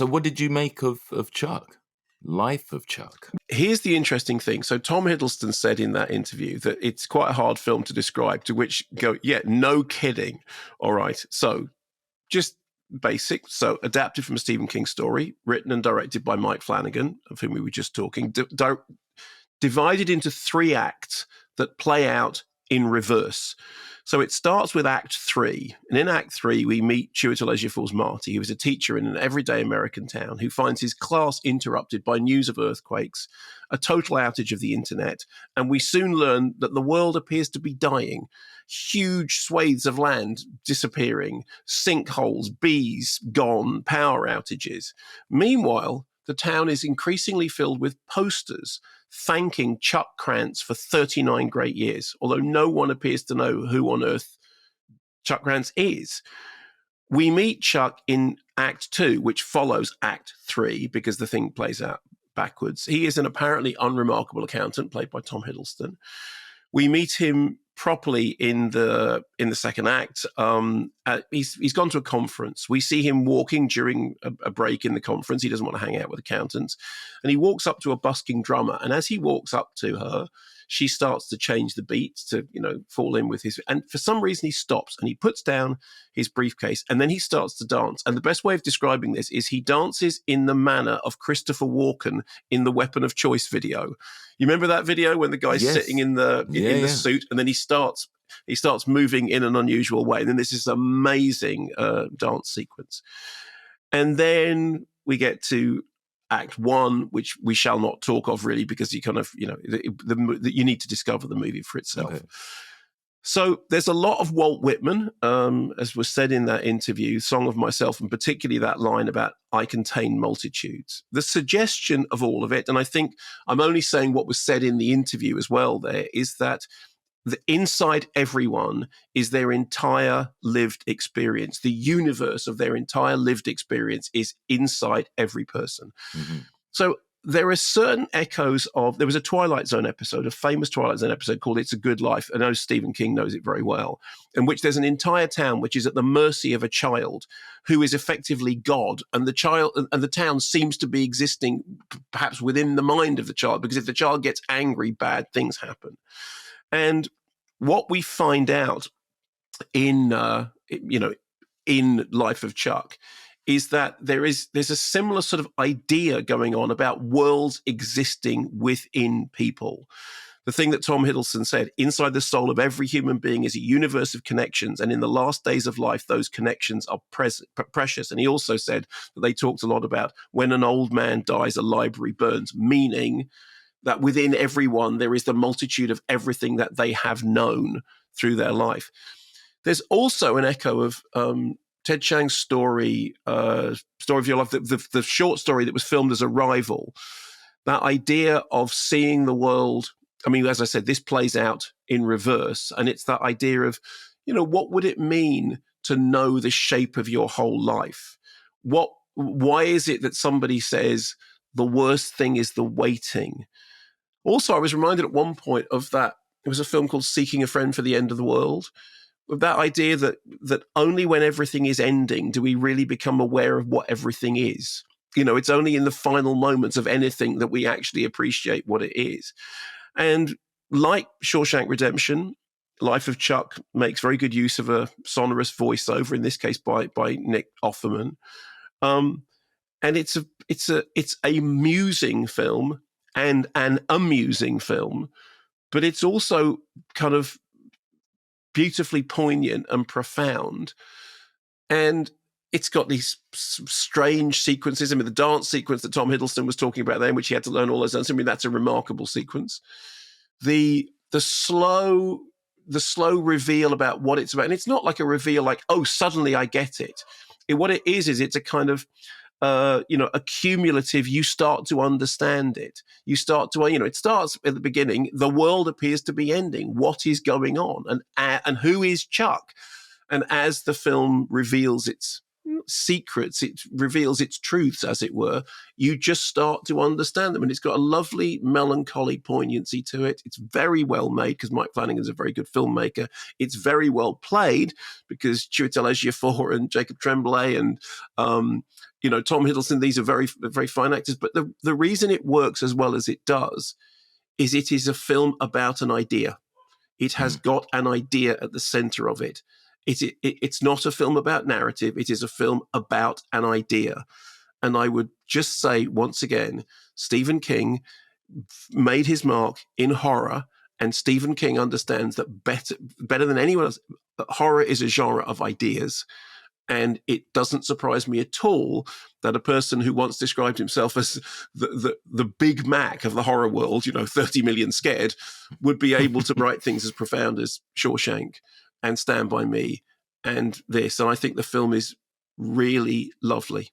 So what did you make of Chuck? Life of Chuck. Here's the interesting thing. So Tom Hiddleston said in that interview that it's quite a hard film to describe, to which go, yeah, no kidding. All right. So just basic. So adapted from a Stephen King story, written and directed by Mike Flanagan, of whom we were just talking, divided into 3 acts that play out in reverse. So it starts with Act 3. And in Act 3, we meet Chiwetel Ejiofor's Marty, who is a teacher in an everyday American town who finds his class interrupted by news of earthquakes, a total outage of the internet, and we soon learn that the world appears to be dying. Huge swathes of land disappearing, sinkholes, bees gone, power outages. Meanwhile, the town is increasingly filled with posters thanking Chuck Krantz for 39 great years, although no one appears to know who on earth Chuck Krantz is. We meet Chuck in Act 2, which follows Act 3, because the thing plays out backwards. He is an apparently unremarkable accountant, played by Tom Hiddleston. We meet him properly in the second act. He's gone to a conference. We see him walking during a break in the conference. He doesn't want to hang out with accountants. And he walks up to a busking drummer. And as he walks up to her, she starts to change the beats to, fall in with his. And for some reason, he stops and he puts down his briefcase and then he starts to dance. And the best way of describing this is he dances in the manner of Christopher Walken in the Weapon of Choice video. You remember that video when the guy's sitting in the suit and then he starts moving in an unusual way. And then there's this amazing dance sequence. And then we get to Act 1, which we shall not talk of really, because you kind of, you need to discover the movie for itself. Okay. So there's a lot of Walt Whitman, as was said in that interview, Song of Myself, and particularly that line about I contain multitudes. The suggestion of all of it, and I think I'm only saying what was said in the interview as well there, is that inside everyone is their entire lived experience. The universe of their entire lived experience is inside every person. Mm-hmm. So there are certain echoes of, there was a Twilight Zone episode, a famous Twilight Zone episode called It's a Good Life. I know Stephen King knows it very well, in which there's an entire town which is at the mercy of a child who is effectively God. And the child and the town seems to be existing perhaps within the mind of the child, because if the child gets angry, bad things happen. And what we find out in Life of Chuck is that there's a similar sort of idea going on about worlds existing within people. The thing that Tom Hiddleston said, inside the soul of every human being is a universe of connections, and in the last days of life, those connections are precious. And he also said that they talked a lot about when an old man dies, a library burns, meaning that within everyone there is the multitude of everything that they have known through their life. There's also an echo of Ted Chiang's story of Your Life, the short story that was filmed as Arrival. That idea of seeing the world, I mean, as I said, this plays out in reverse, and it's that idea of, what would it mean to know the shape of your whole life? Why is it that somebody says the worst thing is the waiting? Also, I was reminded at one point of that, it was a film called Seeking a Friend for the End of the World, with that idea that only when everything is ending do we really become aware of what everything is. It's only in the final moments of anything that we actually appreciate what it is. And like Shawshank Redemption, Life of Chuck makes very good use of a sonorous voiceover, in this case by Nick Offerman. And it's a musing film and an amusing film, but it's also kind of beautifully poignant and profound. And it's got these strange sequences. I mean, the dance sequence that Tom Hiddleston was talking about there, in which he had to learn all those dance, I mean, that's a remarkable sequence. The slow reveal about what it's about. And it's not like a reveal like, oh, suddenly I get it. What it is it's a kind of, a cumulative, you start to understand it. You start to, it starts at the beginning, the world appears to be ending. What is going on? And who is Chuck? And as the film reveals its secrets, it reveals its truths, as it were, you just start to understand them. And it's got a lovely melancholy poignancy to it. It's very well made, because Mike Flanagan's a very good filmmaker. It's very well played, because Chiwetel Ejiofor and Jacob Tremblay and Tom Hiddleston, these are very, very fine actors. But the reason it works as well as it does is it is a film about an idea. It has got an idea at the center of it. It's not a film about narrative. It is a film about an idea. And I would just say once again, Stephen King made his mark in horror, and Stephen King understands that better than anyone else, horror is a genre of ideas. And it doesn't surprise me at all that a person who once described himself as the Big Mac of the horror world, 30 million scared, would be able to write things as profound as Shawshank and Stand By Me and this. And I think the film is really lovely.